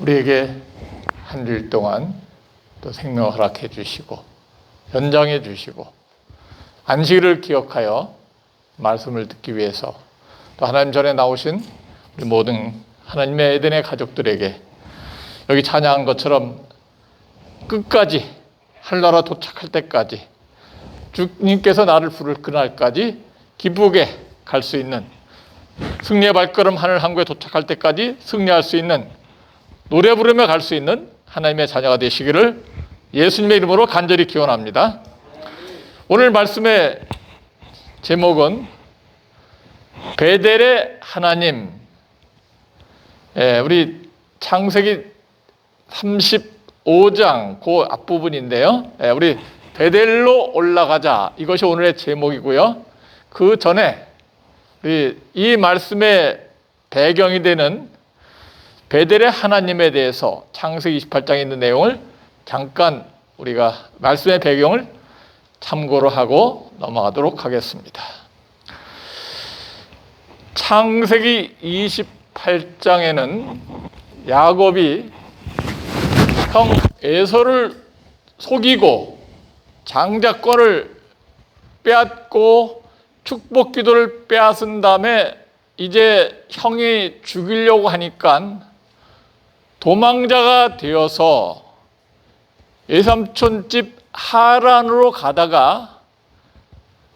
우리에게 한 주일 동안 또 생명을 허락해 주시고 연장해 주시고 안식일을 기억하여 말씀을 듣기 위해서 또 하나님 전에 나오신 우리 모든 하나님의 에덴의 가족들에게 여기 찬양한 것처럼 끝까지 하늘나라 도착할 때까지 주님께서 나를 부를 그날까지 기쁘게 갈 수 있는 승리의 발걸음 하늘 항구에 도착할 때까지 승리할 수 있는 노래 부르며 갈 수 있는 하나님의 자녀가 되시기를 예수님의 이름으로 간절히 기원합니다. 오늘 말씀의 제목은 베델의 하나님. 우리 창세기 35장 그 앞부분인데요. 우리 베델로 올라가자, 이것이 오늘의 제목이고요. 그 전에 우리 이 말씀의 배경이 되는 베델의 하나님에 대해서 창세기 28장에 있는 내용을 잠깐 우리가 말씀의 배경을 참고로 하고 넘어가도록 하겠습니다. 창세기 28장에는 야곱이 형 에서를 속이고 장자권을 빼앗고 축복 기도를 빼앗은 다음에 이제 형이 죽이려고 하니까 도망자가 되어서 외삼촌 집 하란으로 가다가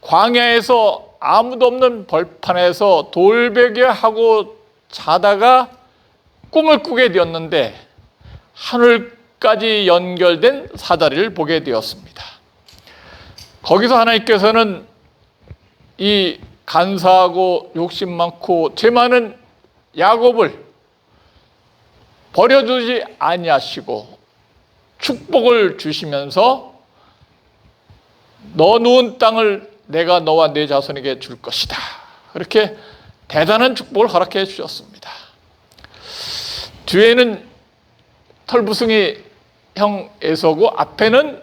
광야에서 아무도 없는 벌판에서 돌베개하고 자다가 꿈을 꾸게 되었는데 하늘까지 연결된 사다리를 보게 되었습니다. 거기서 하나님께서는 이 간사하고 욕심 많고 죄 많은 야곱을 버려두지 아니하시고 축복을 주시면서 너 누운 땅을 내가 너와 네 자손에게 줄 것이다. 그렇게 대단한 축복을 허락해 주셨습니다. 뒤에는 털부숭이 형 에서고 앞에는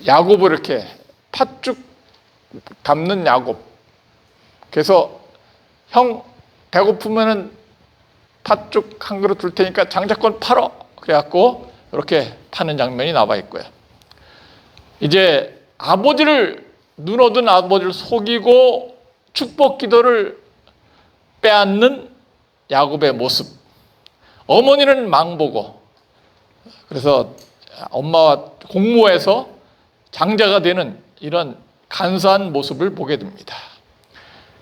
야곱을 이렇게 팥죽 담는 야곱. 그래서 형 배고프면은 팥죽 한 그릇 줄 테니까 장자권 팔어. 그래갖고 이렇게 파는 장면이 나와 있고요. 이제 눈 얻은 아버지를 속이고 축복 기도를 빼앗는 야곱의 모습. 어머니는 망보고 그래서 엄마와 공모해서 장자가 되는 이런 간사한 모습을 보게 됩니다.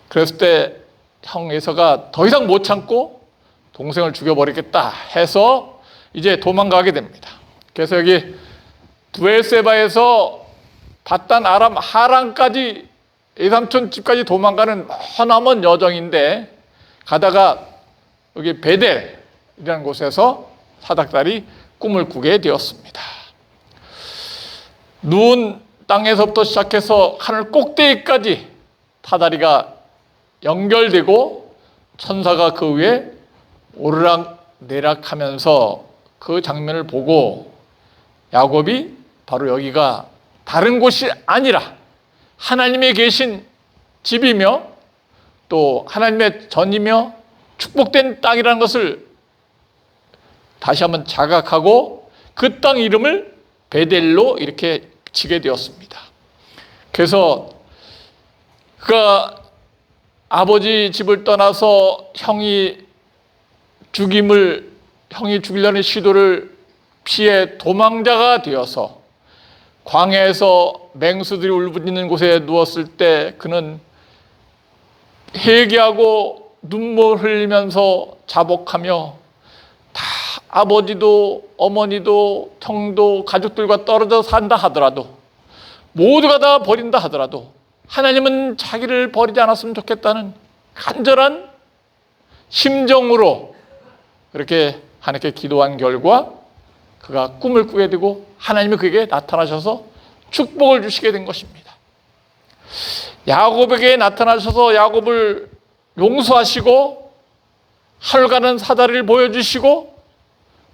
그랬을 때 형 에서가 더 이상 못 참고 동생을 죽여버리겠다 해서 이제 도망가게 됩니다. 그래서 여기 두엘세바에서 바단 아람 하란까지 외삼촌 집까지 도망가는 머나먼 여정인데 가다가 여기 베델이라는 곳에서 사닥다리 꿈을 꾸게 되었습니다. 누운 땅에서부터 시작해서 하늘 꼭대기까지 사다리가 연결되고 천사가 그 위에 오르락 내락하면서 그 장면을 보고 야곱이 바로 여기가 다른 곳이 아니라 하나님이 계신 집이며 또 하나님의 전이며 축복된 땅이라는 것을 다시 한번 자각하고 그 땅 이름을 베델로 이렇게 지게 되었습니다. 그래서 그가 아버지 집을 떠나서 형이 죽이려는 시도를 피해 도망자가 되어서 광야에서 맹수들이 울부짖는 곳에 누웠을 때 그는 회개하고 눈물 흘리면서 자복하며 다 아버지도 어머니도 형도 가족들과 떨어져 산다 하더라도 모두가 다 버린다 하더라도 하나님은 자기를 버리지 않았으면 좋겠다는 간절한 심정으로 그렇게 하나님께 기도한 결과 그가 꿈을 꾸게 되고 하나님이 그에게 나타나셔서 축복을 주시게 된 것입니다. 야곱에게 나타나셔서 야곱을 용서하시고 하늘 가는 사다리를 보여주시고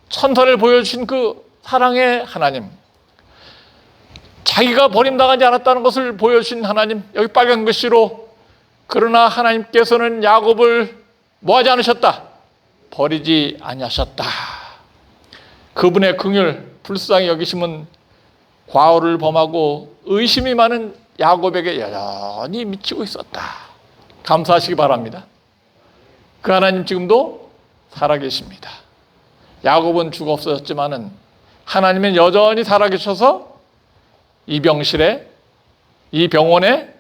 천사를 보여주신 그 사랑의 하나님, 자기가 버림당하지 않았다는 것을 보여주신 하나님, 여기 빨간 글씨로 그러나 하나님께서는 야곱을 뭐하지 않으셨다? 버리지 아니하셨다. 그분의 긍휼 불쌍히 여기심은 과오를 범하고 의심이 많은 야곱에게 여전히 미치고 있었다. 감사하시기 바랍니다. 그 하나님 지금도 살아계십니다. 야곱은 죽어 없어졌지만은 하나님은 여전히 살아계셔서 이 병실에, 이 병원에,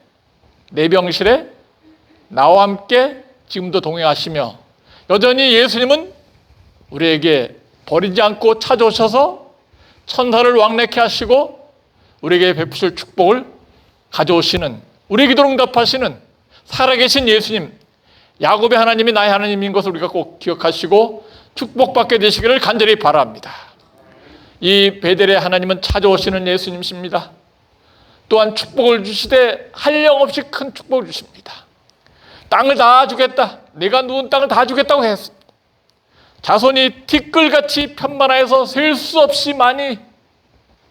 내 병실에 나와 함께 지금도 동행하시며 여전히 예수님은 우리에게 버리지 않고 찾아오셔서 천사를 왕래케 하시고 우리에게 베푸실 축복을 가져오시는, 우리 기도를 응답하시는 살아계신 예수님, 야곱의 하나님이 나의 하나님인 것을 우리가 꼭 기억하시고 축복받게 되시기를 간절히 바랍니다. 이 베델의 하나님은 찾아오시는 예수님이십니다. 또한 축복을 주시되 한량없이 큰 축복을 주십니다. 땅을 다 주겠다, 내가 누운 땅을 다 주겠다고 했습니다. 자손이 티끌같이 편만하여서 셀 수 없이 많이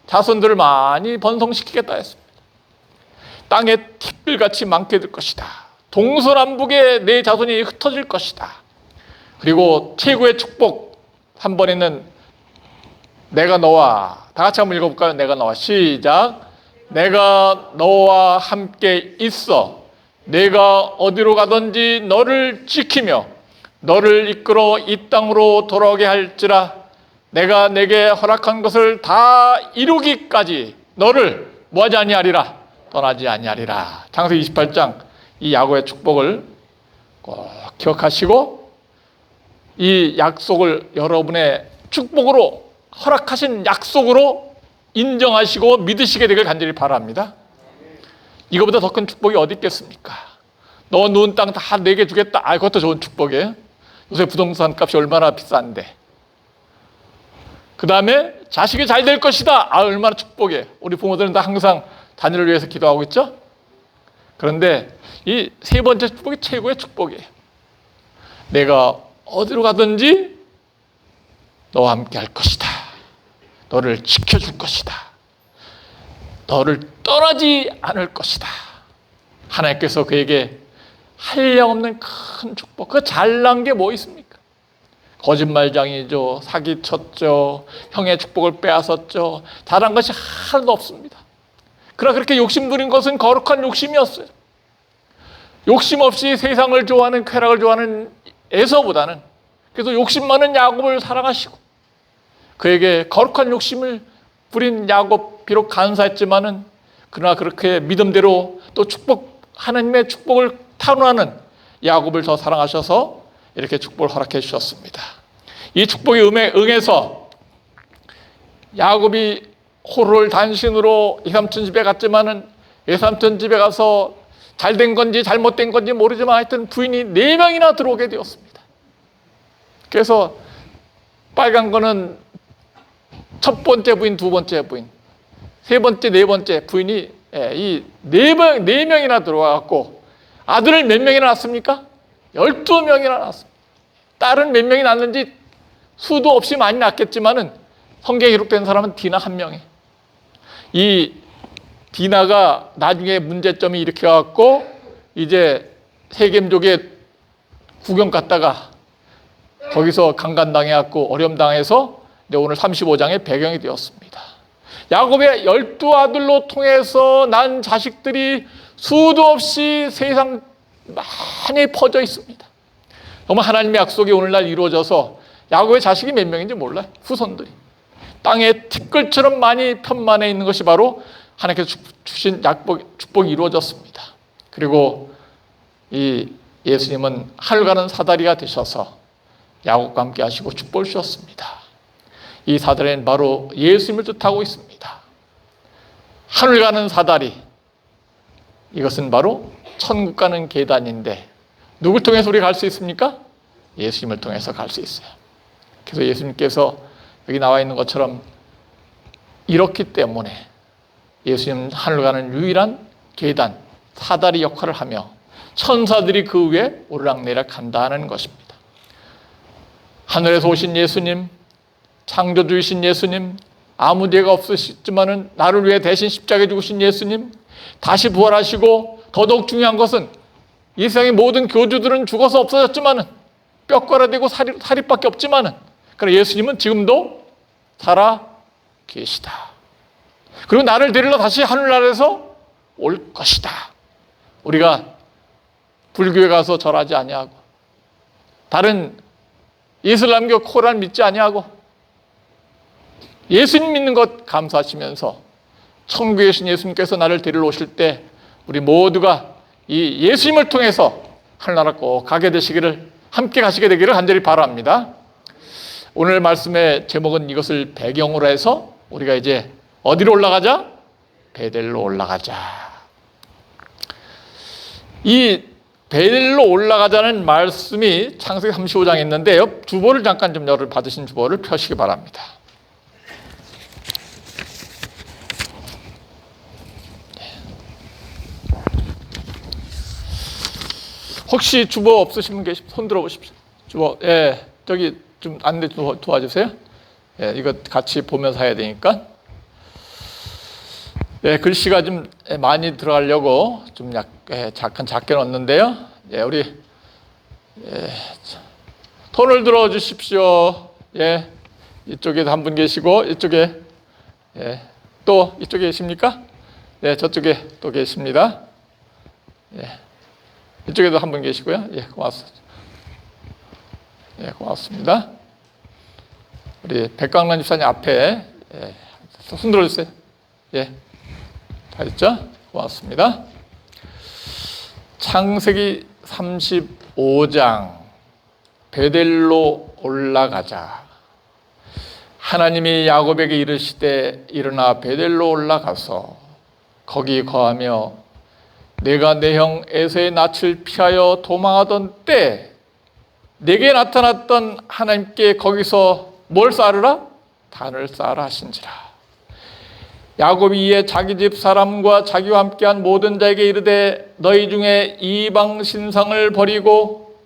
자손들을 많이 번성시키겠다 했습니다. 땅에 티끌같이 많게 될 것이다. 동서남북에 내 자손이 흩어질 것이다. 그리고 최고의 축복 한 번에는 내가 너와, 다 같이 한번 읽어볼까요? 내가 너와, 시작. 내가 너와 함께 있어 내가 어디로 가든지 너를 지키며 너를 이끌어 이 땅으로 돌아오게 할지라. 내가 내게 허락한 것을 다 이루기까지 너를 뭐하지 아니하리라, 떠나지 아니하리라. 창세기 28장 이 야곱의 축복을 꼭 기억하시고 이 약속을 여러분의 축복으로, 허락하신 약속으로 인정하시고 믿으시게 되길 간절히 바랍니다. 이거보다 더 큰 축복이 어디 있겠습니까? 너 누운 땅 다 내게 주겠다. 아, 그것도 좋은 축복이에요. 요새 부동산 값이 얼마나 비싼데. 그 다음에 자식이 잘 될 것이다. 아, 얼마나 축복이에요. 우리 부모들은 다 항상 자녀를 위해서 기도하고 있죠. 그런데 이 세 번째 축복이 최고의 축복이에요. 내가 어디로 가든지 너와 함께 할 것이다. 너를 지켜줄 것이다. 너를 떠나지 않을 것이다. 하나님께서 그에게 한량없는 큰 축복, 그 잘난 게 뭐 있습니까? 거짓말장이죠. 사기쳤죠. 형의 축복을 빼앗았죠. 잘한 것이 하나도 없습니다. 그러나 그렇게 욕심 부린 것은 거룩한 욕심이었어요. 욕심 없이 세상을 좋아하는, 쾌락을 좋아하는 에서보다는 그래서 욕심 많은 야곱을 사랑하시고 그에게 거룩한 욕심을 부린 야곱, 비록 간사했지만은 그러나 그렇게 믿음대로 또 축복, 하나님의 축복을 탄원하는 야곱을 더 사랑하셔서 이렇게 축복을 허락해 주셨습니다. 이 축복에 응해서 야곱이 호를 단신으로 이삼촌 집에 갔지만은 이삼촌 집에 가서 잘된 건지 잘못된 건지 모르지만 하여튼 부인이 4명이나 들어오게 되었습니다. 그래서 빨간 거는 첫 번째 부인, 두 번째 부인, 세 번째, 네 번째 부인이 이 4명이나 들어와갖고 아들을 몇 명이나 낳았습니까? 12명이나 낳았습니다. 딸은 몇 명이 낳았는지 수도 없이 많이 낳았겠지만은 성경에 기록된 사람은 디나 1명이에요. 이 디나가 나중에 문제점이 일으켜 갖고 이제 세겜족에 구경 갔다가 거기서 강간당해 갖고 어려움 당해서 이제 오늘 35장의 배경이 되었습니다. 야곱의 12아들로 통해서 난 자식들이 수도 없이 세상 많이 퍼져 있습니다. 정말 하나님의 약속이 오늘날 이루어져서 야곱의 자식이 몇 명인지 몰라요. 후손들이. 땅에 티끌처럼 많이 편만해 있는 것이 바로 하나님께서 주신 축복이 이루어졌습니다. 그리고 이 예수님은 하늘 가는 사다리가 되셔서 야곱과 함께 하시고 축복을 주셨습니다. 이 사다리는 바로 예수님을 뜻하고 있습니다. 하늘 가는 사다리, 이것은 바로 천국 가는 계단인데 누굴 통해서 우리가 갈 수 있습니까? 예수님을 통해서 갈 수 있어요. 그래서 예수님께서 여기 나와 있는 것처럼 이렇기 때문에 예수님은 하늘 가는 유일한 계단, 사다리 역할을 하며 천사들이 그 위에 오르락내리락 한다는 것입니다. 하늘에서 오신 예수님, 창조주이신 예수님, 아무 죄가 없으시지만은 나를 위해 대신 십자가에 죽으신 예수님, 다시 부활하시고 더더욱 중요한 것은 이 세상의 모든 교주들은 죽어서 없어졌지만은 뼈가라 되고 살이밖에 없지만은, 그러나 예수님은 지금도 살아 계시다. 그리고 나를 데리러 다시 하늘나라에서 올 것이다. 우리가 불교에 가서 절하지 아니하고, 다른 이슬람교 코란 믿지 아니하고, 예수님 믿는 것 감사하시면서 천국에 계신 예수님께서 나를 데리러 오실 때 우리 모두가 이 예수님을 통해서 하늘나라 꼭 가게 되시기를, 함께 가시게 되기를 간절히 바랍니다. 오늘 말씀의 제목은 이것을 배경으로 해서 우리가 이제 어디로 올라가자? 베델로 올라가자. 이 베델로 올라가자는 말씀이 창세기 35장에 있는데요. 주보를 잠깐 좀 여러분 받으신 주보를 펴시기 바랍니다. 혹시 주보 없으신 분 손 들어보십시오. 주보, 예, 저기 좀 안내 도와주세요. 예, 이거 같이 보면서 해야 되니까. 예, 글씨가 좀 많이 들어가려고 좀 잠깐 작게 넣었는데요. 예, 우리 손을 들어 주십시오. 예, 이쪽에도 한 분 계시고, 이쪽에, 예, 또 이쪽에 계십니까? 예, 저쪽에 또 계십니다. 예. 이쪽에도 한 분 계시고요. 예, 고맙습니다. 예, 고맙습니다. 우리 백강란 집사님 앞에, 예, 손 들어주세요. 예, 다 있죠? 고맙습니다. 창세기 35장, 베델로 올라가자. 하나님이 야곱에게 이르시되 일어나 베델로 올라가서 거기 거하며 내가 내 형 에서의 낯을 피하여 도망하던 때 내게 나타났던 하나님께 거기서 뭘 쌓으라? 단을 쌓으라 하신지라. 야곱이 이에 자기 집 사람과 자기와 함께한 모든 자에게 이르되 너희 중에 이방 신상을 버리고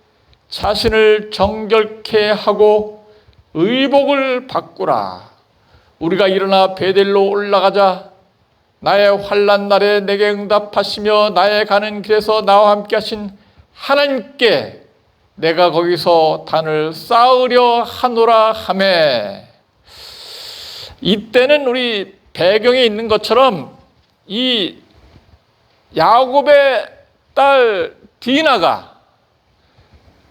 자신을 정결케 하고 의복을 바꾸라. 우리가 일어나 베델로 올라가자. 나의 환난 날에 내게 응답하시며 나의 가는 길에서 나와 함께 하신 하나님께 내가 거기서 단을 쌓으려 하노라 하매. 이때는 우리 배경에 있는 것처럼 이 야곱의 딸 디나가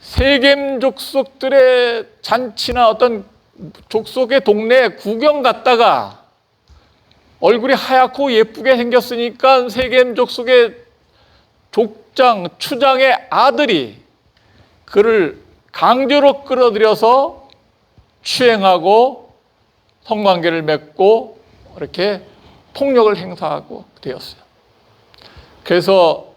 세겜 족속들의 잔치나 어떤 족속의 동네에 구경 갔다가 얼굴이 하얗고 예쁘게 생겼으니까 세겜 족속의 족장, 추장의 아들이 그를 강제로 끌어들여서 추행하고 성관계를 맺고 이렇게 폭력을 행사하고 되었어요. 그래서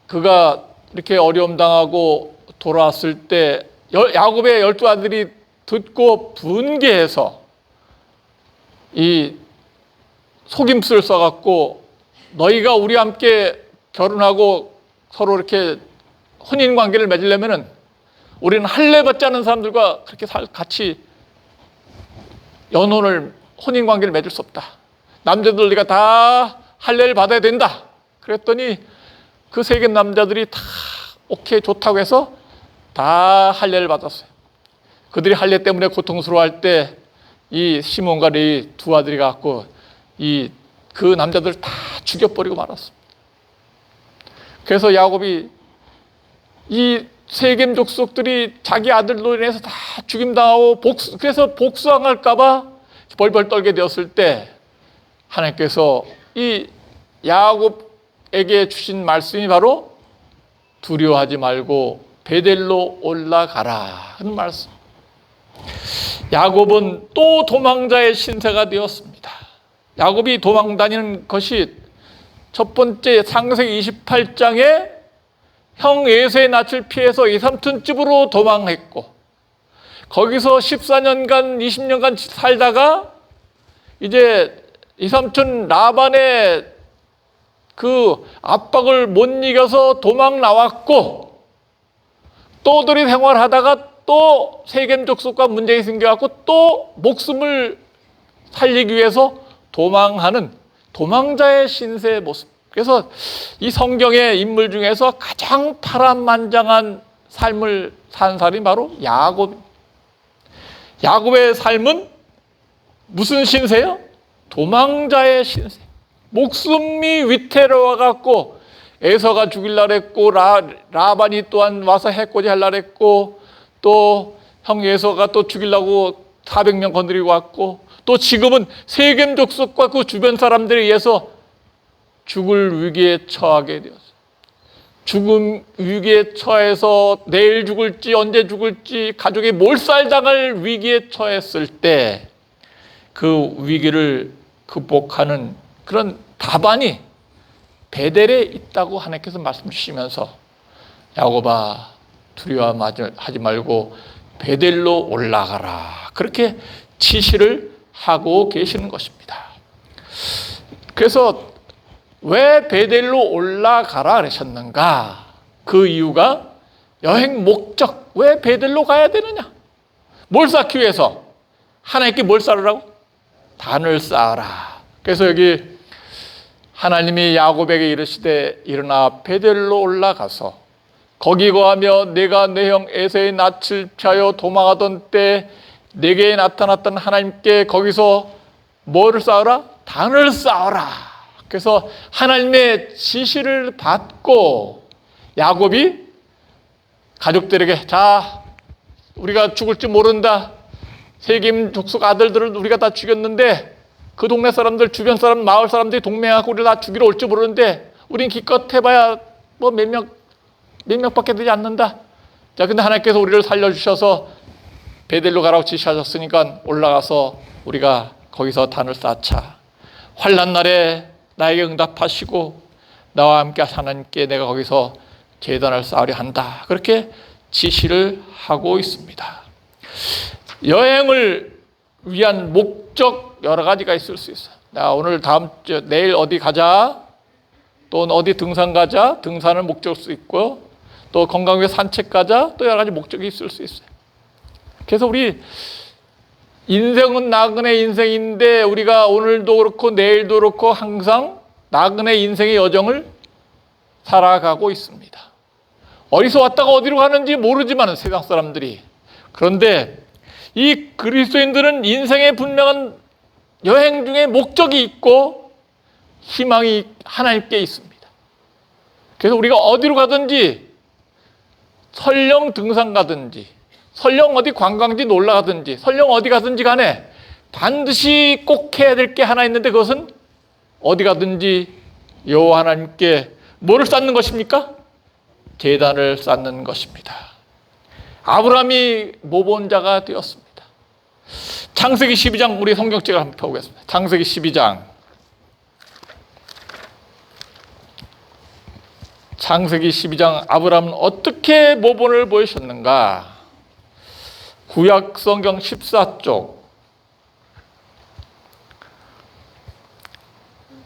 그가 이렇게 어려움 당하고 돌아왔을 때 야곱의 12아들이 듣고 분개해서 이 속임수를 써갖고 너희가 우리와 함께 결혼하고 서로 이렇게 혼인 관계를 맺으려면은 우리는 할례 받지 않은 사람들과 그렇게 같이 혼인 관계를 맺을 수 없다. 남자들 우리가 다 할례를 받아야 된다. 그랬더니 그 세겜 남자들이 다 오케이 좋다고 해서 다 할례를 받았어요. 그들이 할례 때문에 고통스러워할 때 이 시몬과 레위 두 아들이 갖고 그 남자들 다 죽여버리고 말았습니다. 그래서 야곱이 이 세겜 족속들이 자기 아들로 인해서 다 죽임당하고 그래서 복수당할까봐 벌벌 떨게 되었을 때 하나님께서 이 야곱에게 주신 말씀이 바로 두려워하지 말고 베델로 올라가라 하는 말씀. 야곱은 또 도망자의 신세가 되었습니다. 야곱이 도망 다니는 것이 첫 번째 창세기 28장에 형 에서의 낯을 피해서 이삼촌 집으로 도망했고 거기서 14년간 20년간 살다가 이제 이삼촌 라반의 그 압박을 못 이겨서 도망 나왔고 또들이 생활하다가 또 세겜 족속과 문제가 생겨갖고 또 목숨을 살리기 위해서 도망하는 도망자의 신세의 모습. 그래서 이 성경의 인물 중에서 가장 파란만장한 삶을 산 사람이 바로 야곱. 야곱의 삶은 무슨 신세요? 도망자의 신세. 목숨이 위태로워 갖고 에서가 죽일라 그랬고 라반이 또한 와서 해코지 하려고 그랬고 또 형 에서가 또 죽이려고 400명 건드리고 왔고 또 지금은 세겜 족속과 그 주변 사람들에 의해서 죽을 위기에 처하게 되었어요. 죽음 위기에 처해서 내일 죽을지 언제 죽을지 가족이 몰살당할 위기에 처했을 때 그 위기를 극복하는 그런 답안이 베델에 있다고 하나님께서 말씀 주시면서 야곱아 두려워하지 말고 베델로 올라가라 그렇게 지시를 하고 계시는 것입니다. 그래서 왜 베델로 올라가라 그러셨는가? 그 이유가 여행 목적, 왜 베델로 가야 되느냐? 뭘 쌓기 위해서? 하나님께 뭘 쌓으라고? 단을 쌓아라. 그래서 여기 하나님이 야곱에게 이르시되 일어나 베델로 올라가서 거기 거하며 내가 내 형 에서의 낯을 피하여 도망하던 때 내게 나타났던 하나님께 거기서 뭐를 쌓으라? 단을 쌓아라. 그래서 하나님의 지시를 받고 야곱이 가족들에게 자 우리가 죽을지 모른다. 세겜 족속 아들들을 우리가 다 죽였는데 그 동네 사람들 주변 사람 마을 사람들이 동맹하고 우리를 다 죽이러 올지 모르는데 우린 기껏 해봐야 뭐 몇 명밖에 되지 않는다. 자 근데 하나님께서 우리를 살려주셔서 베델로 가라고 지시하셨으니까 올라가서 우리가 거기서 단을 쌓자. 환난 날에 나에게 응답하시고 나와 함께 하나님께 내가 거기서 제단을 쌓으려 한다. 그렇게 지시를 하고 있습니다. 여행을 위한 목적 여러 가지가 있을 수 있어요. 나 오늘 내일 어디 가자. 또 어디 등산 가자. 등산을 목적일 수 있고요. 또 건강 위해 산책 가자. 또 여러 가지 목적이 있을 수 있어요. 그래서 우리 인생은 나그네 인생인데 우리가 오늘도 그렇고 내일도 그렇고 항상 나그네 인생의 여정을 살아가고 있습니다. 어디서 왔다가 어디로 가는지 모르지만 세상 사람들이. 그런데 이 그리스도인들은 인생의 분명한 여행 중에 목적이 있고 희망이 하나님께 있습니다. 그래서 우리가 어디로 가든지 설령 등산 가든지 설령 어디 관광지 놀러 가든지 설령 어디 가든지 간에 반드시 꼭 해야 될 게 하나 있는데 그것은 어디 가든지 여호와 하나님께 뭐를 쌓는 것입니까? 제단을 쌓는 것입니다. 아브라함이 모본자가 되었습니다. 창세기 12장 우리 성경책을 한번 펴보겠습니다. 창세기 12장 창세기 12장 아브라함은 어떻게 모본을 보이셨는가? 구약 성경 14쪽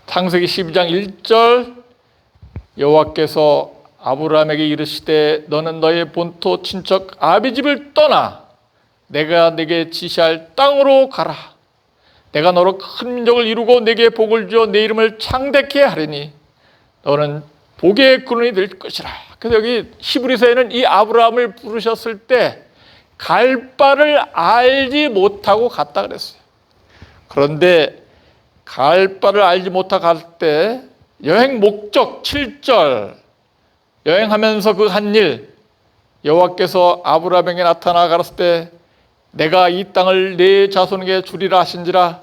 창세기 12장 1절 여호와께서 아브라함에게 이르시되 너는 너의 본토 친척 아비 집을 떠나 내가 내게 지시할 땅으로 가라. 내가 너로 큰 민족을 이루고 내게 복을 주어 내 이름을 창대케 하리니 너는 복의 근원이 될 것이라. 그래서 여기 히브리서에는 이 아브라함을 부르셨을 때 갈 바를 알지 못하고 갔다 그랬어요. 그런데 갈 바를 알지 못하고 갈 때 여행 목적 7절 여행하면서 그 한 일 여호와께서 아브라함에게 나타나 가라사대 때 내가 이 땅을 네 자손에게 주리라 하신지라.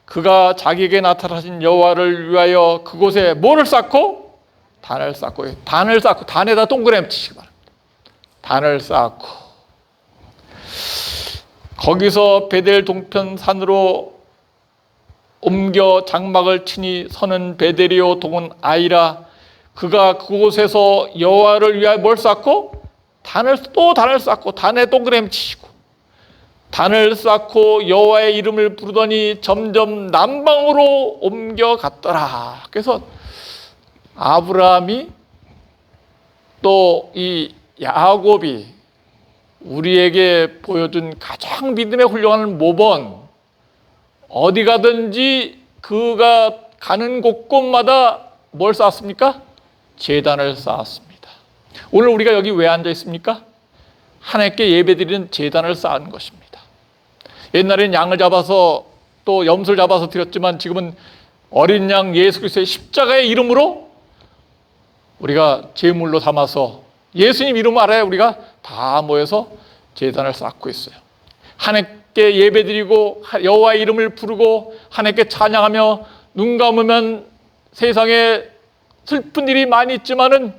그가 자기에게 나타나신 여호와를 위하여 그곳에 뭐를 쌓고? 단을 쌓고 단에다 동그라미 치시기 바랍니다. 단을 쌓고 거기서 베델 동편 산으로 옮겨 장막을 치니 서는 베델이요 동은 아이라. 그가 그곳에서 여호와를 위하여 뭘 쌓고? 단을 쌓고 단에 동그라미 치시고 단을 쌓고 여호와의 이름을 부르더니 점점 남방으로 옮겨갔더라. 그래서 아브라함이 또 이 야곱이 우리에게 보여준 가장 믿음에 훌륭한 모범, 어디 가든지 그가 가는 곳곳마다 뭘 쌓았습니까? 제단을 쌓았습니다. 오늘 우리가 여기 왜 앉아 있습니까? 하나님께 예배드리는 제단을 쌓은 것입니다. 옛날엔 양을 잡아서 또 염소를 잡아서 드렸지만 지금은 어린 양 예수 그리스도의 십자가의 이름으로 우리가 제물로 삼아서 예수님 이름 아래 우리가 다 모여서 제단을 쌓고 있어요. 하나님께 예배드리고 여호와의 이름을 부르고 하나님께 찬양하며 눈 감으면 세상에 슬픈 일이 많이 있지만은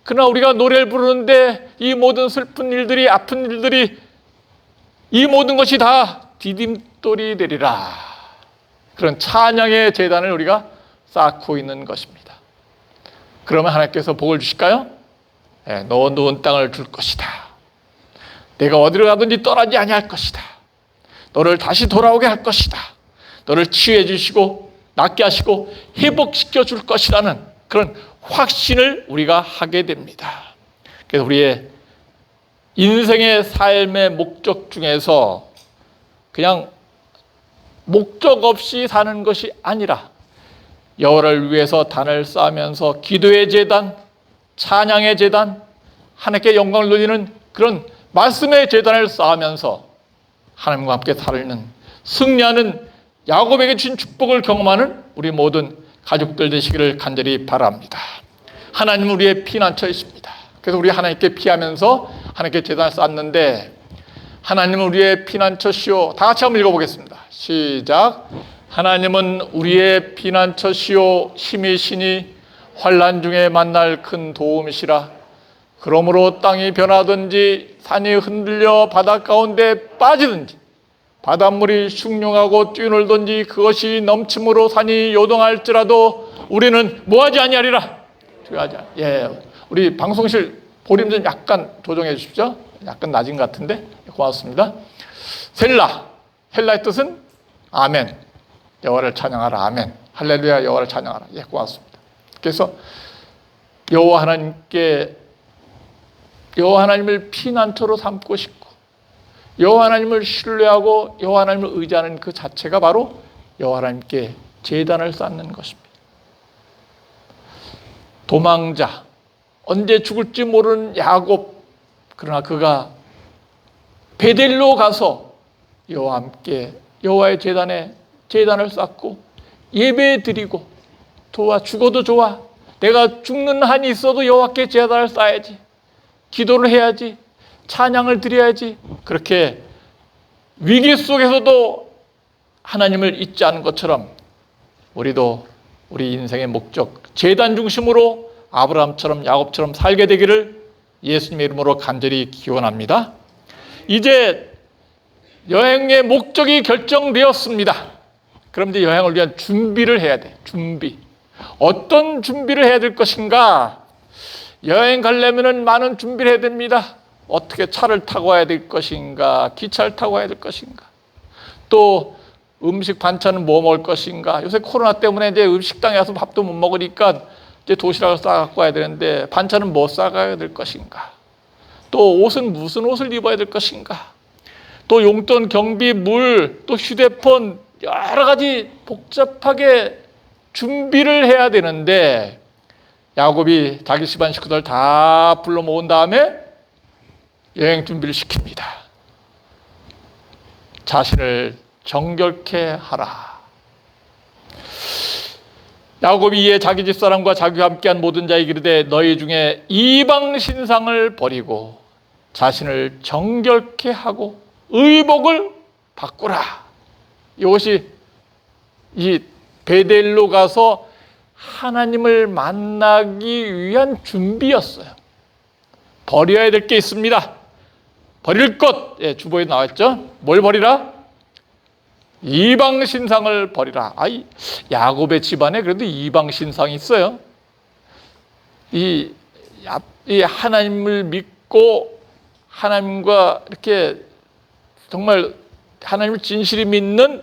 그러나 우리가 노래를 부르는데 이 모든 슬픈 일들이 아픈 일들이 이 모든 것이 다 디딤돌이 되리라. 그런 찬양의 제단을 우리가 쌓고 있는 것입니다. 그러면 하나님께서 복을 주실까요? 네, 너 누운 땅을 줄 것이다. 내가 어디로 가든지 떠나지 아니할 것이다. 너를 다시 돌아오게 할 것이다. 너를 치유해 주시고 낫게 하시고 회복시켜 줄 것이라는 그런 확신을 우리가 하게 됩니다. 그래서 우리의 인생의 삶의 목적 중에서 그냥 목적 없이 사는 것이 아니라 여호와를 위해서 단을 쌓으면서 기도의 제단, 찬양의 제단, 하나님께 영광을 돌리는 그런 말씀의 제단을 쌓으면서 하나님과 함께 살는 승리하는 야곱에게 주신 축복을 경험하는 우리 모든 가족들 되시기를 간절히 바랍니다. 하나님은 우리의 피난처이십니다. 그래서 우리 하나님께 피하면서 하나님께 제단을 쌓았는데 하나님은 우리의 피난처시오. 다 같이 한번 읽어보겠습니다. 시작. 하나님은 우리의 피난처시오 힘이시니 환난 중에 만날 큰 도움이시라. 그러므로 땅이 변하든지 산이 흔들려 바다 가운데 빠지든지 바닷물이 숭늉하고 뛰놀든지 그것이 넘침으로 산이 요동할지라도 우리는 뭐하지 아니하리라. 주의하자. 예, 우리 방송실 볼륨 좀 약간 조정해 주십시오. 약간 낮은 것 같은데 고맙습니다. 셀라, 헬라의 뜻은 아멘. 여호와를 찬양하라. 아멘. 할렐루야. 여호와를 찬양하라. 예, 고맙습니다. 그래서 여호와 하나님을 피난처로 삼고 싶고 여호와 하나님을 신뢰하고 여호와 하나님을 의지하는 그 자체가 바로 여호와 하나님께 제단을 쌓는 것입니다. 도망자, 언제 죽을지 모르는 야곱, 그러나 그가 베델로 가서 여호와 함께 여호와의 제단을 쌓고 예배 드리고 죽어도 좋아. 내가 죽는 한이 있어도 여호와께 제단을 쌓아야지. 기도를 해야지. 찬양을 드려야지. 그렇게 위기 속에서도 하나님을 잊지 않은 것처럼 우리도 우리 인생의 목적, 제단 중심으로 아브라함처럼 야곱처럼 살게 되기를 예수님의 이름으로 간절히 기원합니다. 이제 여행의 목적이 결정되었습니다. 그럼 이제 여행을 위한 준비를 해야 돼. 준비. 어떤 준비를 해야 될 것인가? 여행 가려면 많은 준비를 해야 됩니다. 어떻게 차를 타고 와야 될 것인가? 기차를 타고 와야 될 것인가? 또 음식 반찬은 뭐 먹을 것인가? 요새 코로나 때문에 이제 식당에 가서 밥도 못 먹으니까 이제 도시락을 싸갖고 와야 되는데 반찬은 뭐 싸가야 될 것인가? 또 옷은 무슨 옷을 입어야 될 것인가? 또 용돈, 경비, 물, 또 휴대폰 여러 가지 복잡하게 준비를 해야 되는데 야곱이 자기 집안 식구들 다 불러 모은 다음에 여행 준비를 시킵니다. 자신을 정결케 하라. 야곱이 이에 자기 집사람과 자기와 함께한 모든 자에게 이르되 너희 중에 이방 신상을 버리고 자신을 정결케 하고 의복을 바꾸라. 이것이 이 베델로 가서 하나님을 만나기 위한 준비였어요. 버려야 될 게 있습니다. 버릴 것, 예, 주보에 나왔죠. 뭘 버리라? 이방 신상을 버리라. 야곱의 집안에 그래도 이방 신상이 있어요. 이 하나님을 믿고 하나님과 이렇게 정말 하나님을 진실히 믿는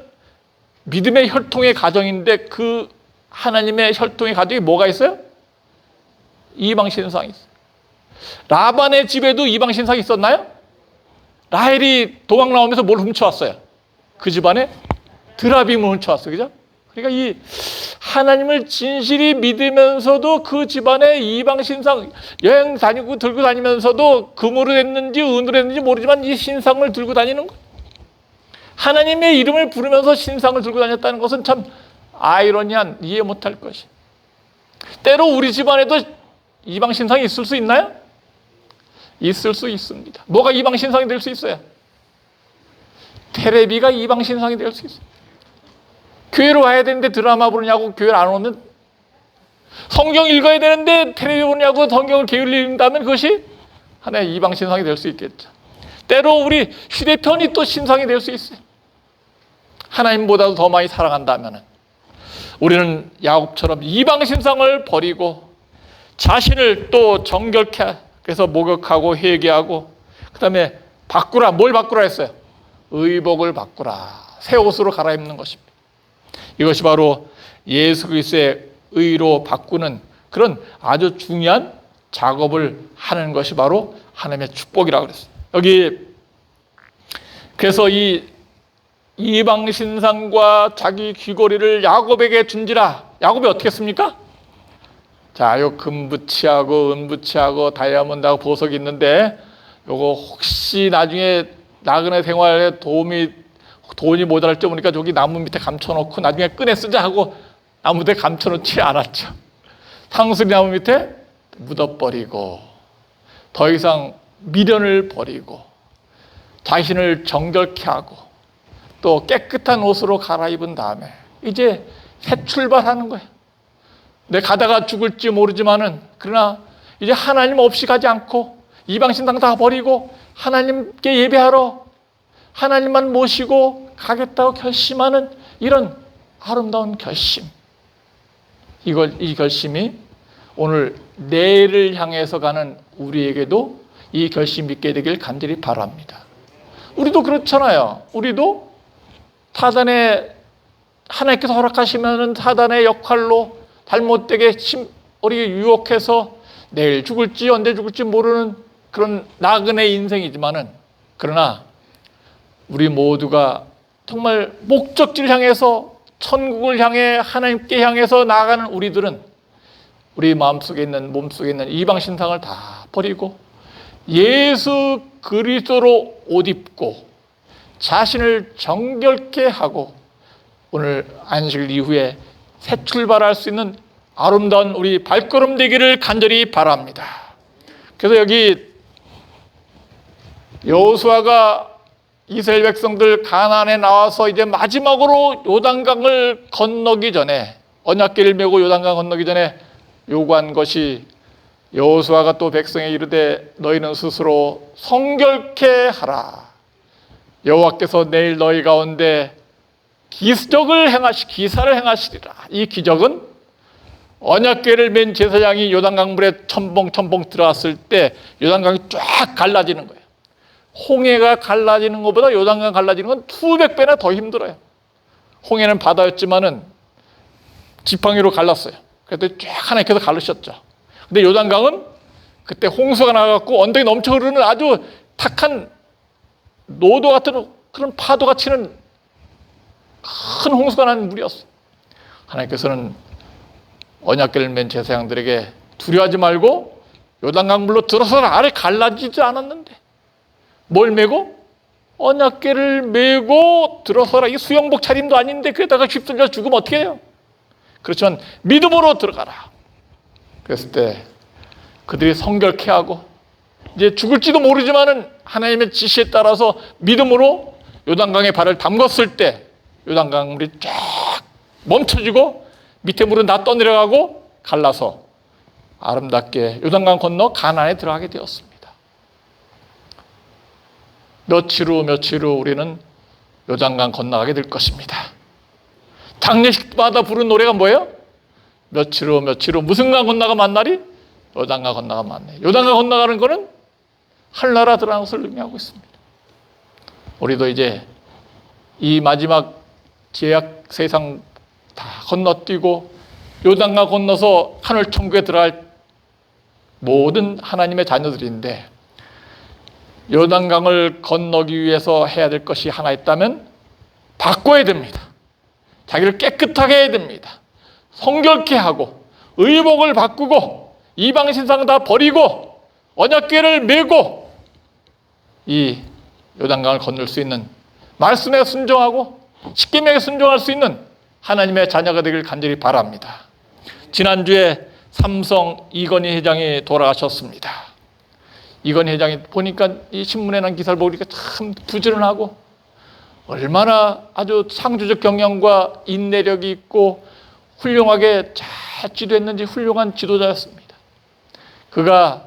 믿음의 혈통의 가정인데 그 하나님의 혈통의 가정이 뭐가 있어요? 이방 신상이 있어요. 라반의 집에도 이방 신상이 있었나요? 라헬이 도망 나오면서 뭘 훔쳐왔어요? 그 집안에 드라빔을 훔쳐왔어요. 그죠? 그러니까 이 하나님을 진실이 믿으면서도 그 집안에 이방 신상 여행 다니고 들고 다니면서도 금으로 했는지 은으로 했는지 모르지만 이 신상을 들고 다니는 거예요. 하나님의 이름을 부르면서 신상을 들고 다녔다는 것은 참 아이러니한, 이해 못할 것이. 때로 우리 집안에도 이방 신상이 있을 수 있나요? 있을 수 있습니다. 뭐가 이방 신상이 될 수 있어요? 테레비가 이방 신상이 될 수 있어요. 교회로 와야 되는데 드라마 보느냐고 교회를 안 오면, 성경 읽어야 되는데 테레비 보느냐고 성경을 게을린다면 그것이 하나의 이방 신상이 될 수 있겠죠. 때로 우리 휴대폰이 또 신상이 될 수 있어요. 하나님보다도 더 많이 사랑한다면 우리는 야곱처럼 이방 신상을 버리고 자신을 또 정결케 해서 목욕하고 회개하고, 그 다음에 바꾸라. 뭘 바꾸라 했어요? 의복을 바꾸라. 새 옷으로 갈아입는 것입니다. 이것이 바로 예수 그리스도의 의로 바꾸는 그런 아주 중요한 작업을 하는 것이 바로 하나님의 축복이라고 그랬어요. 여기 그래서 이 이방 신상과 자기 귀걸이를 야곱에게 준지라. 야곱이 어떻게 했습니까? 자, 요 금붙이하고 은붙이하고 다이아몬드하고 보석이 있는데 요거 혹시 나중에 나그네 생활에 돈이 모자랄 때 보니까 저기 나무 밑에 감춰놓고 나중에 꺼내 쓰자 하고 나무 밑에 감춰놓지 않았죠. 상수리 나무 밑에 묻어버리고 더 이상 미련을 버리고 자신을 정결케 하고 또 깨끗한 옷으로 갈아입은 다음에 이제 새 출발하는 거예요. 내 가다가 죽을지 모르지만은 그러나 이제 하나님 없이 가지 않고 이방신당 다 버리고 하나님께 예배하러 하나님만 모시고 가겠다고 결심하는 이런 아름다운 결심. 이 결심이 오늘 내일을 향해서 가는 우리에게도 이 결심 있게 되길 간절히 바랍니다. 우리도 그렇잖아요. 우리도 사단의, 하나님께서 허락하시면 사단의 역할로 잘못되게 우리 유혹해서 내일 죽을지 언제 죽을지 모르는 그런 나그네 인생이지만은, 그러나 우리 모두가 정말 목적지를 향해서 천국을 향해 하나님께 향해서 나아가는 우리들은 우리 마음속에 있는, 몸속에 있는 이방 신상을 다 버리고 예수 그리스도로 옷 입고 자신을 정결케 하고 오늘 안식일 이후에 새 출발할 수 있는 아름다운 우리 발걸음 되기를 간절히 바랍니다. 그래서 여기 여호수아가 이스라엘 백성들 가나안에 나와서 이제 마지막으로 요단강을 건너기 전에, 언약궤를 메고 요단강 건너기 전에 요구한 것이, 여호수아가 또 백성에 이르되 너희는 스스로 성결케 하라. 여호와께서 내일 너희 가운데 기적을 기사를 행하시리라. 이 기적은 언약궤를 맨 제사장이 요단강 물에 첨벙첨벙 들어갔을 때 요단강이 쫙 갈라지는 거예요. 홍해가 갈라지는 것보다 요단강 갈라지는 건 수백 배나 더 힘들어요. 홍해는 바다였지만은 지팡이로 갈랐어요. 그래서 쫙 하나님께서 갈르셨죠. 근데 요단강은 그때 홍수가 나갖고 언덕이 넘쳐 흐르는 아주 탁한 노도 같은 그런 파도가 치는 큰 홍수가 나는 물이었어요. 하나님께서는 언약궤를 맨 제사장들에게 두려워하지 말고 요단강 물로 들어서라. 아래 갈라지지 않았는데 뭘 메고? 언약궤를 메고 들어서라. 이 수영복 차림도 아닌데 그러다가 휩쓸려 죽으면 어떻게 해요? 그렇지만 믿음으로 들어가라. 그랬을 때 그들이 성결케 하고 이제 죽을지도 모르지만은 하나님의 지시에 따라서 믿음으로 요단강에 발을 담궜을 때 요단강 물이 쫙 멈춰지고 밑에 물은 다 떠내려가고 갈라서 아름답게 요단강 건너 가나안에 들어가게 되었습니다. 며칠 후 우리는 요단강 건너가게 될 것입니다. 장례식마다 부른 노래가 뭐예요? 며칠 후 무슨 강 건너가 만나리? 요단강 건너가 만나요. 요단강 건너가는 거는 하늘나라 들어가는 것을 의미하고 있습니다. 우리도 이제 이 마지막 죄악 세상 다 건너뛰고 요단강 건너서 하늘 천국에 들어갈 모든 하나님의 자녀들인데, 요단강을 건너기 위해서 해야 될 것이 하나 있다면 바꿔야 됩니다. 자기를 깨끗하게 해야 됩니다. 성결케 하고 의복을 바꾸고 이방 신상 다 버리고 언약궤를 메고 이 요단강을 건널 수 있는, 말씀에 순종하고 십계명에 순종할 수 있는 하나님의 자녀가 되길 간절히 바랍니다. 지난주에 삼성 이건희 회장이 돌아가셨습니다. 이건희 회장이 보니까 이 신문에 난 기사를 보니까 참 부지런하고 얼마나 아주 창조적 경영과 인내력이 있고 훌륭하게 잘 지도했는지 훌륭한 지도자였습니다. 그가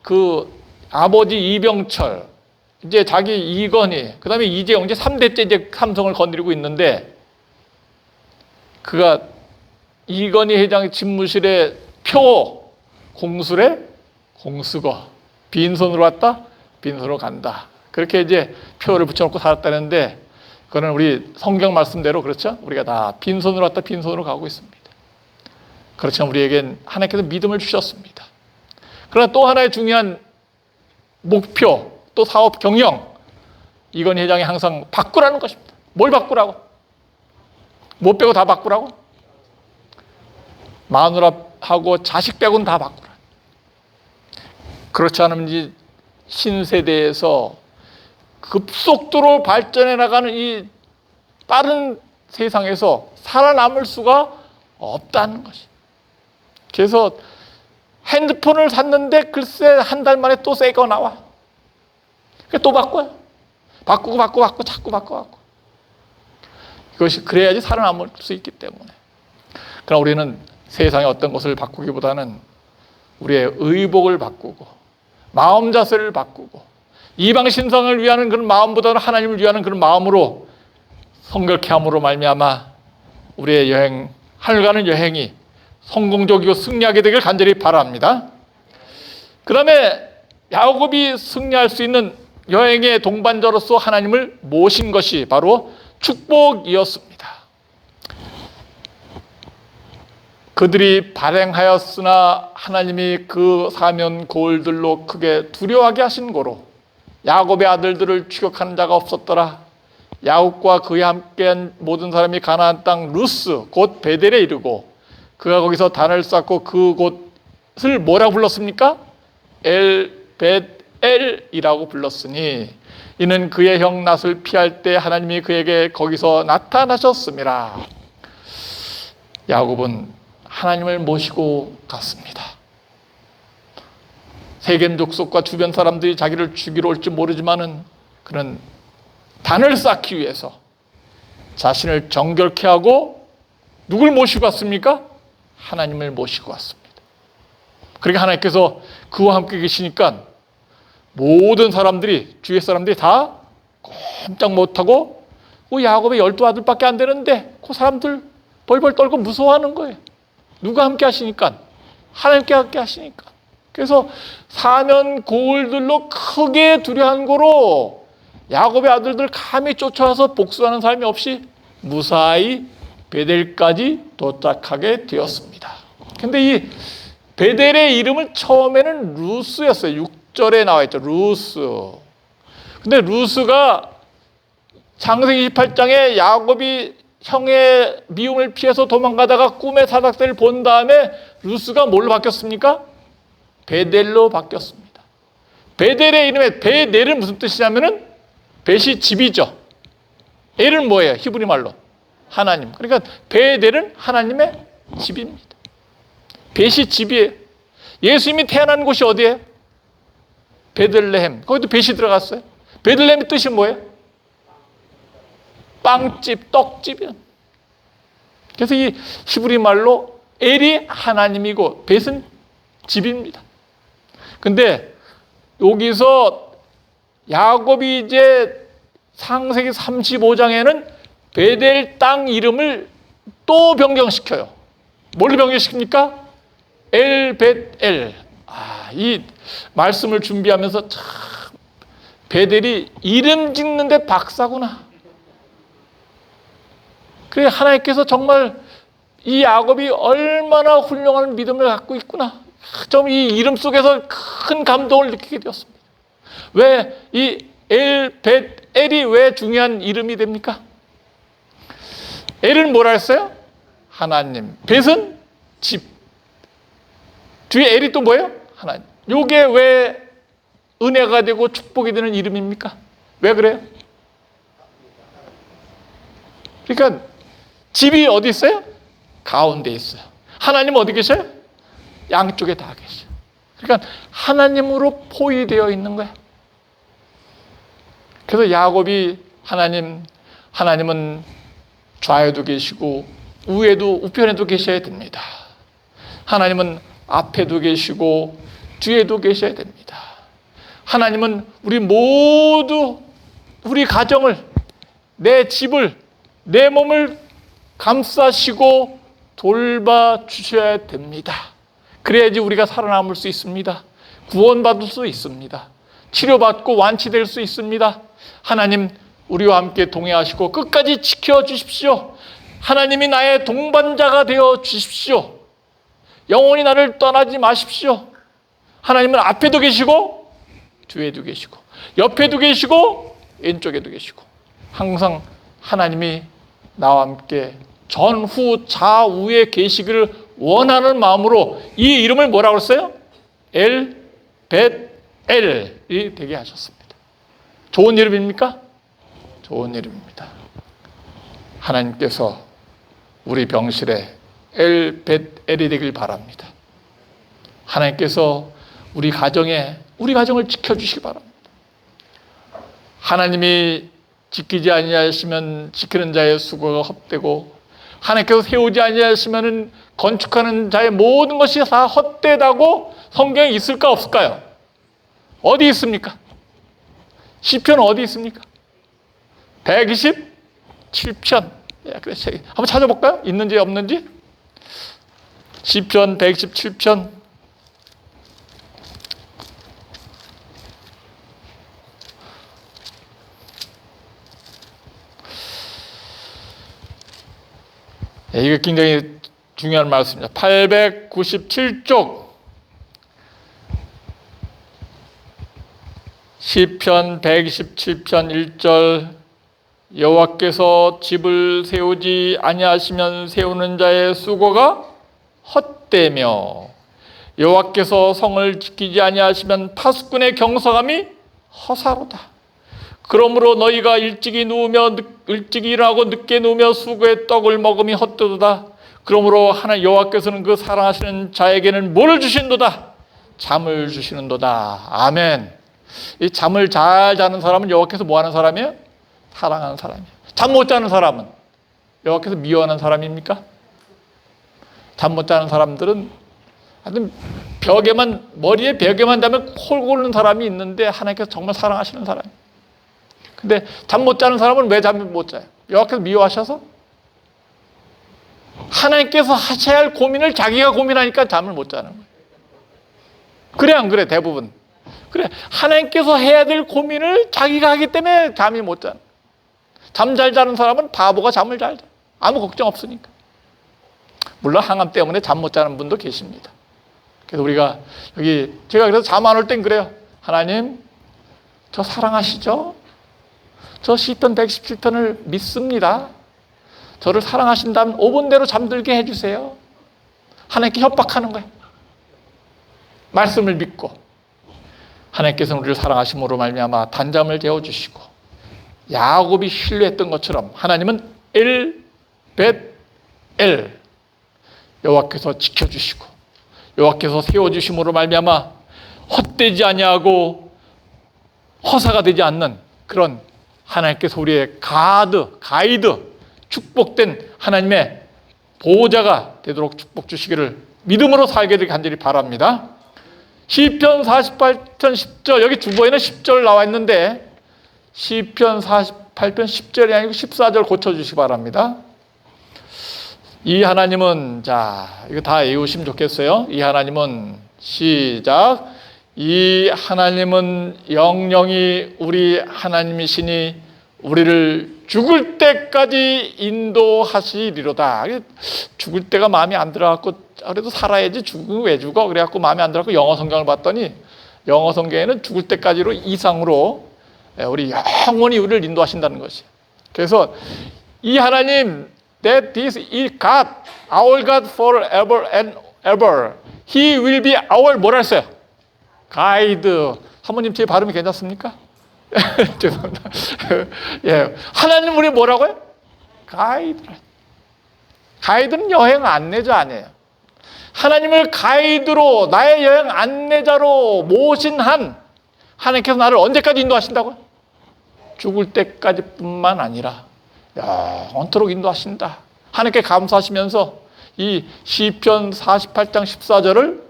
그 아버지 이병철, 이제 자기 이건희, 그 다음에 이재용, 이제 3대째 이제 삼성을 건드리고 있는데, 그가 이건희 회장의 집무실에 표 공수래 공수거, 빈손으로 왔다 빈손으로 간다, 그렇게 이제 표를 붙여놓고 살았다는데, 그거는 우리 성경 말씀대로, 그렇죠? 우리가 다 빈손으로 왔다 빈손으로 가고 있습니다. 그렇지만 우리에겐 하나님께서 믿음을 주셨습니다. 그러나 또 하나의 중요한 목표, 또 사업 경영, 이건희 회장이 항상 바꾸라는 것입니다. 뭘 바꾸라고? 못 빼고 다 바꾸라고? 마누라하고 자식 빼고는 다 바꾸라. 그렇지 않으면 이 신세대에서 급속도로 발전해 나가는 이 빠른 세상에서 살아남을 수가 없다는 것이. 그래서 핸드폰을 샀는데 글쎄 한 달 만에 또 새 거 나와. 또 바꿔요. 바꾸고 자꾸 바꿔. 이것이 그래야지 살아남을 수 있기 때문에. 그러나 우리는 세상의 어떤 것을 바꾸기보다는 우리의 의복을 바꾸고 마음 자세를 바꾸고 이방 신상을 위하는 그런 마음보다는 하나님을 위하는 그런 마음으로 성결케 함으로 말미암아 우리의 여행, 하늘 가는 여행이 성공적이고 승리하게 되길 간절히 바랍니다. 그 다음에 야곱이 승리할 수 있는 여행의 동반자로서 하나님을 모신 것이 바로 축복이었습니다. 그들이 발행하였으나 하나님이 그 사면 고을들로 크게 두려워하게 하신 고로 야곱의 아들들을 추격하는 자가 없었더라. 야곱과 그와 함께한 모든 사람이 가나안 땅 루스 곧 베델에 이르고 그가 거기서 단을 쌓고 그곳을 뭐라고 불렀습니까? 엘벳엘이라고 불렀으니 이는 그의 형 낫을 피할 때 하나님이 그에게 거기서 나타나셨음이라. 야곱은 하나님을 모시고 갔습니다. 세겜 족속과 주변 사람들이 자기를 죽이러 올지 모르지만은 그는 단을 쌓기 위해서 자신을 정결케 하고 누굴 모시고 왔습니까? 하나님을 모시고 왔습니다. 그러니까 하나님께서 그와 함께 계시니까 모든 사람들이, 주위의 사람들이 다 꼼짝 못하고 야곱의 12아들밖에 안 되는데 그 사람들 벌벌 떨고 무서워하는 거예요. 누가 함께 하시니까? 하나님께 함께 하시니까. 그래서 사면 고을들로 크게 두려워한 거로 야곱의 아들들 감히 쫓아와서 복수하는 사람이 없이 무사히 베델까지 도착하게 되었습니다. 근데 이 베델의 이름은 처음에는 루스였어요. 6절에 나와 있죠. 루스. 근데 루스가 창세기 28장에 야곱이 형의 미움을 피해서 도망가다가 꿈의 사닥새를 본 다음에 루스가 뭘로 바뀌었습니까? 베델로 바뀌었습니다. 베델의 이름에 베델은 무슨 뜻이냐면은 벳이 집이죠. 엘은 뭐예요? 히브리 말로 하나님. 그러니까 베델은 하나님의 집입니다. 벳이 집이에요. 예수님이 태어난 곳이 어디예요? 베들레헴. 거기도 벳이 들어갔어요. 베들레헴의 뜻이 뭐예요? 빵집, 떡집이요. 그래서 이 히브리 말로 엘이 하나님이고 벳은 집입니다. 근데 여기서 야곱이 이제 창세기 35장에는 베델 땅 이름을 또 변경시켜요. 뭘로 변경시킵니까? 엘벳엘. 이 말씀을 준비하면서 참 베델이 이름 짓는데 박사구나. 그래, 하나님께서 정말 이 야곱이 얼마나 훌륭한 믿음을 갖고 있구나. 좀 이 이름 속에서 큰 감동을 느끼게 되었습니다. 왜 이 엘벳엘이 왜 중요한 이름이 됩니까? L은 뭐라 했어요? 하나님. 벳은 집. 뒤에 L이 또 뭐예요? 하나님. 요게 왜 은혜가 되고 축복이 되는 이름입니까? 왜 그래요? 그러니까 집이 어디 있어요? 가운데 있어요. 하나님 어디 계셔요? 양쪽에 다 계셔요. 그러니까 하나님으로 포위되어 있는 거야. 그래서 야곱이 하나님은 좌에도 계시고 우편에도 계셔야 됩니다. 하나님은 앞에도 계시고 뒤에도 계셔야 됩니다. 하나님은 우리 모두 우리 가정을, 내 집을, 내 몸을 감싸시고 돌봐주셔야 됩니다. 그래야지 우리가 살아남을 수 있습니다. 구원받을 수 있습니다. 치료받고 완치될 수 있습니다. 하나님 우리와 함께 동행하시고 끝까지 지켜주십시오. 하나님이 나의 동반자가 되어 주십시오. 영원히 나를 떠나지 마십시오. 하나님은 앞에도 계시고 뒤에도 계시고 옆에도 계시고 왼쪽에도 계시고 항상 하나님이 나와 함께 전후 좌우에 계시기를 원하는 마음으로 이 이름을 뭐라고 했어요? 엘벳엘이 되게 하셨습니다. 좋은 이름입니까? 좋은 이름입니다. 하나님께서 우리 병실에 엘벳엘이 되길 바랍니다. 하나님께서 우리 가정을 지켜주시기 바랍니다. 하나님이 지키지 아니하시면 지키는 자의 수고가 헛되고 하나님께서 세우지 아니하시면 건축하는 자의 모든 것이 다 헛되다고 성경에 있을까 없을까요? 어디 있습니까? 시편 어디 있습니까? 127편. 한번 찾아볼까요? 있는지 없는지? 시편 127편. 이게 굉장히 중요한 말씀입니다. 897쪽 시편 127편 1절 여호와께서 집을 세우지 아니하시면 세우는 자의 수고가 헛되며 여호와께서 성을 지키지 아니하시면 파수꾼의 경성함이 허사로다. 그러므로 너희가 일찍이 일하고 늦게 누우며 수고의 떡을 먹음이 헛되도다. 그러므로 여호와께서는 그 사랑하시는 자에게는 뭐를 주신도다? 잠을 주시는도다. 아멘. 이 잠을 잘 자는 사람은 여호와께서 뭐 하는 사람이에요? 사랑하는 사람이에요. 잠 못 자는 사람은 여호와께서 미워하는 사람입니까? 잠 못 자는 사람들은 하여튼 머리에 벽에만 닿으면 콜 고르는 사람이 있는데 하나님께서 정말 사랑하시는 사람이에요. 근데 잠 못 자는 사람은 왜 잠을 못 자요? 여호와께서 미워하셔서? 하나님께서 하셔야 할 고민을 자기가 고민하니까 잠을 못 자는 거예요. 그래 안 그래? 대부분. 그래, 하나님께서 해야 될 고민을 자기가 하기 때문에 잠이 못 자는 거예요. 잠 잘 자는 사람은 바보가 잠을 잘 자. 아무 걱정 없으니까. 물론 항암 때문에 잠 못 자는 분도 계십니다. 그래서 우리가 제가 그래서 잠 안 올 땐 그래요. 하나님, 저 사랑하시죠? 저 시편 117편을 믿습니다. 저를 사랑하신다면 5분대로 잠들게 해주세요. 하나님께 협박하는 거예요. 말씀을 믿고 하나님께서는 우리를 사랑하심으로 말미암아 단잠을 재워주시고 야곱이 신뢰했던 것처럼 하나님은 엘벳엘 여호와께서 지켜주시고 여호와께서 세워주심으로 말미암아 헛되지 아니하고 허사가 되지 않는 그런 하나님께서 우리의 가이드, 축복된 하나님의 보호자가 되도록 축복 주시기를 믿음으로 살게 되길 간절히 바랍니다. 시편 48편 10절, 여기 주보에는 10절 나와 있는데 시편 48편 10절이 아니고 14절 고쳐주시기 바랍니다. 이 하나님은, 이거 다 외우시면 좋겠어요. 이 하나님은, 시작. 이 하나님은 영영이 우리 하나님이시니 우리를 죽을 때까지 인도하시리로다. 죽을 때가 마음에 안 들어갖고 그래도 살아야지 죽으면 왜 죽어? 그래갖고 마음에 안 들어갖고 영어 성경을 봤더니 영어 성경에는 죽을 때까지로 이상으로 우리 영원히 우리를 인도하신다는 것이에요. 그래서 이 하나님 that this is God, our God forever and ever. He will be our 뭐라 했어요? 가이드. 사모님 제 발음이 괜찮습니까? 죄송합니다. 예, 하나님 우리 뭐라고요? 가이드. 가이드는 여행 안내자 아니에요. 하나님을 가이드로 나의 여행 안내자로 모신 한 하나님께서 나를 언제까지 인도하신다고요? 죽을 때까지 뿐만 아니라 영원토록 인도하신다. 하나님께 감사하시면서 이 시편 48장 14절을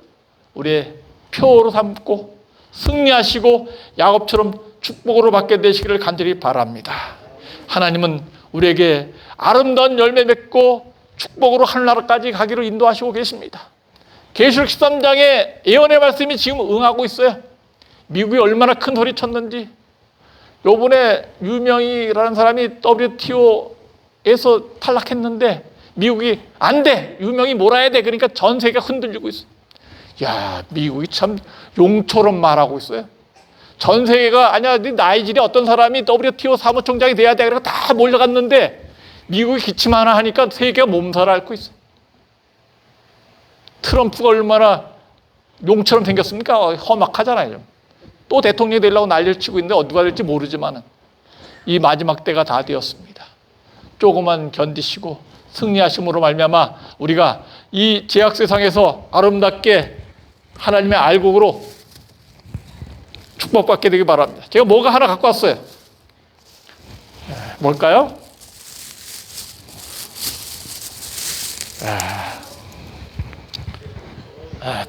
우리의 표로 삼고 승리하시고 야곱처럼 축복으로 받게 되시기를 간절히 바랍니다. 하나님은 우리에게 아름다운 열매 맺고 축복으로 하늘나라까지 가기를 인도하시고 계십니다. 계시록 13장의 예언의 말씀이 지금 응하고 있어요. 미국이 얼마나 큰 소리 쳤는지. 요번에 유명희라는 사람이 WTO에서 탈락했는데 미국이 안 돼, 유명히 몰아야 돼. 그러니까 전 세계가 흔들리고 있어요. 야, 미국이 참 용처럼 말하고 있어요. 전 세계가 아니야, 나이지리아 어떤 사람이 WTO 사무총장이 돼야 돼. 그래서 다 몰려갔는데 미국이 기침 하나 하니까 세계가 몸살 앓고 있어요. 트럼프가 얼마나 용처럼 생겼습니까? 험악하잖아요. 또 대통령이 되려고 난리를 치고 있는데 어디가 될지 모르지만 이 마지막 때가 다 되었습니다. 조금만 견디시고 승리하심으로 말미암아 우리가 이 제약 세상에서 아름답게 하나님의 알곡으로 축복받게 되기 바랍니다. 제가 뭐가 하나 갖고 왔어요. 뭘까요?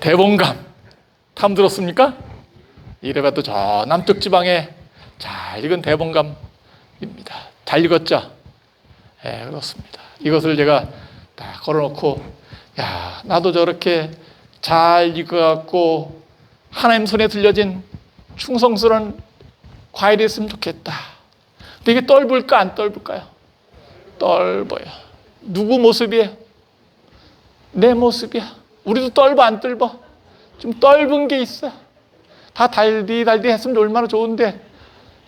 대봉감 탐 들었습니까? 이래봐도 저 남쪽 지방에 잘 익은 대봉감입니다. 잘 익었죠? 네, 그렇습니다. 이것을 제가 다 걸어놓고, 야, 나도 저렇게 잘 익어갖고 하나님 손에 들려진 충성스러운 과일이 있으면 좋겠다. 근데 이게 떫을까 안 떫을까요? 떫어요. 누구 모습이에요? 내 모습이야. 우리도 떫어 안 떫어? 좀 떫은 게 있어. 다 달디 했으면 얼마나 좋은데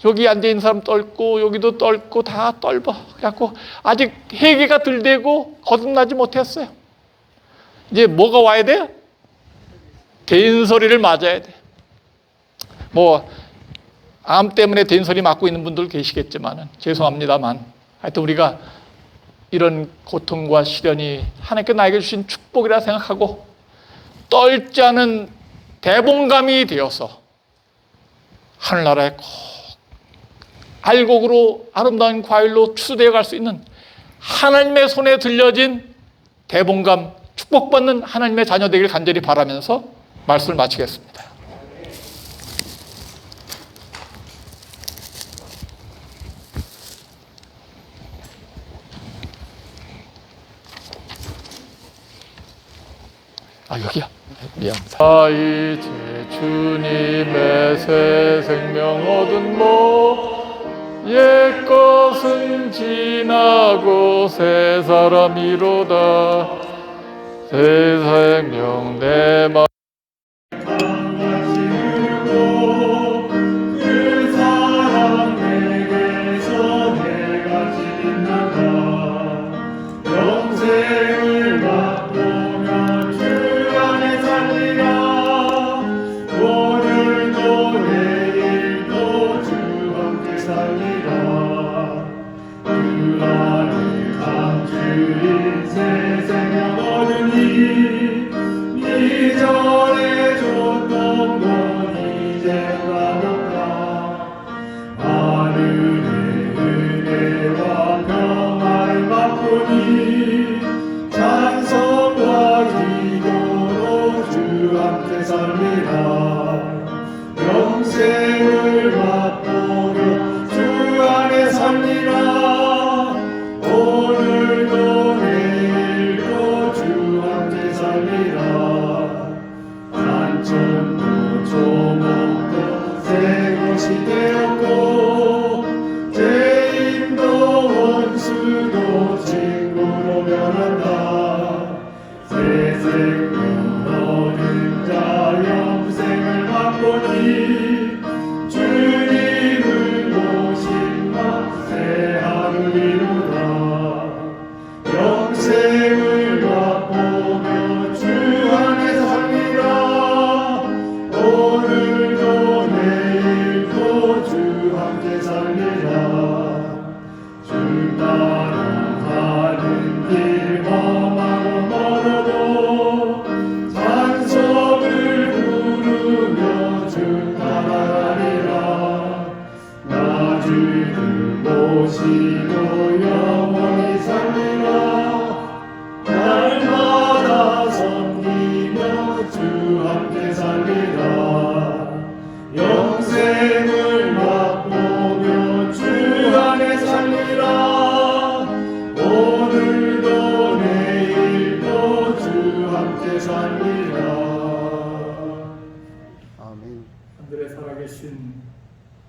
여기 앉아있는 사람 떫고 여기도 떫고 다 떫어. 그래갖고 아직 회개가 덜 되고 거듭나지 못했어요. 이제 뭐가 와야 돼요? 된소리를 맞아야 돼. 뭐 암 때문에 된소리 맞고 있는 분들 계시겠지만 죄송합니다만 하여튼 우리가 이런 고통과 시련이 하나님께 나에게 주신 축복이라 생각하고 떨지 않은 대봉감이 되어서 하늘나라에 꼭 알곡으로 아름다운 과일로 추수되어 갈 수 있는 하나님의 손에 들려진 대봉감 축복받는 하나님의 자녀 되길 간절히 바라면서 말씀을 마치겠습니다. 여기야. 미안합니다. 이제 주님의 새 생명 얻은 옛 것은 지나고 새 사람이로다. 새 생명 내 맘 오늘도 내일도 주 함께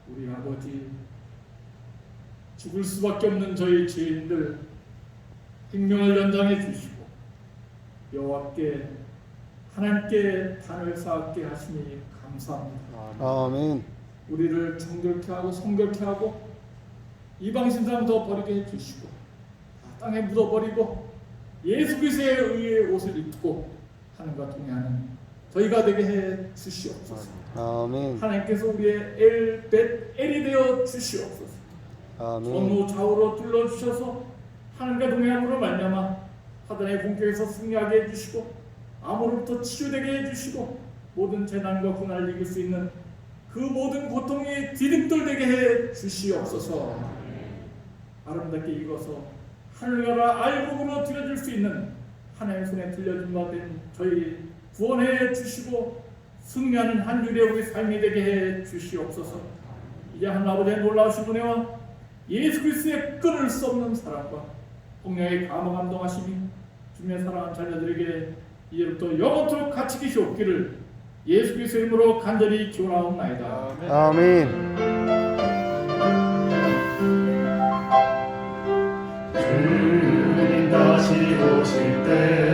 우리 아버지, 죽을 수밖에 없는 저희 죄인들 생명을 연장해 주시고 여호와께 하나님께 단을 쌓게 하시니 감사합니다. 아멘. 우리를 정결케 하고 성결케 하고 이방 신상도 버리게 해주시고 땅에 묻어버리고 예수 그리스도의 의의 옷을 입고 하나님과 동행하는 저희가 되게 해 주시옵소서. 아멘. 하나님께서 우리의 엘이 되어 주시옵소서. 아멘. 전후 좌우로 둘러주셔서 하나님과 동행함으로 말미암아 사단의 공격에서 승리하게 해주시고 암으로부터 치유되게 해주시고 모든 재난과 고난을 이길 수 있는 그 모든 고통이 디딤돌되게 해 주시옵소서. 아름답게 익어서 하늘나라 알곡으로 들여줄 수 있는 하나님의 손에 들려준 바 된 저희 구원해 주시고 승리하는 한 주의 우리 삶이 되게 해 주시옵소서. 이제 하나님 아버지의 놀라우신 은혜와 예수 그리스도의 끊을 수 없는 사랑과 성령의 감화감동하심이 주님의 사랑하는 자녀들에게 이제부터 영원토록 같이 계시옵기를 예수 그리스도의 이름으로 간절히 기원하옵나이다. 아멘. 주님 다시 오실 때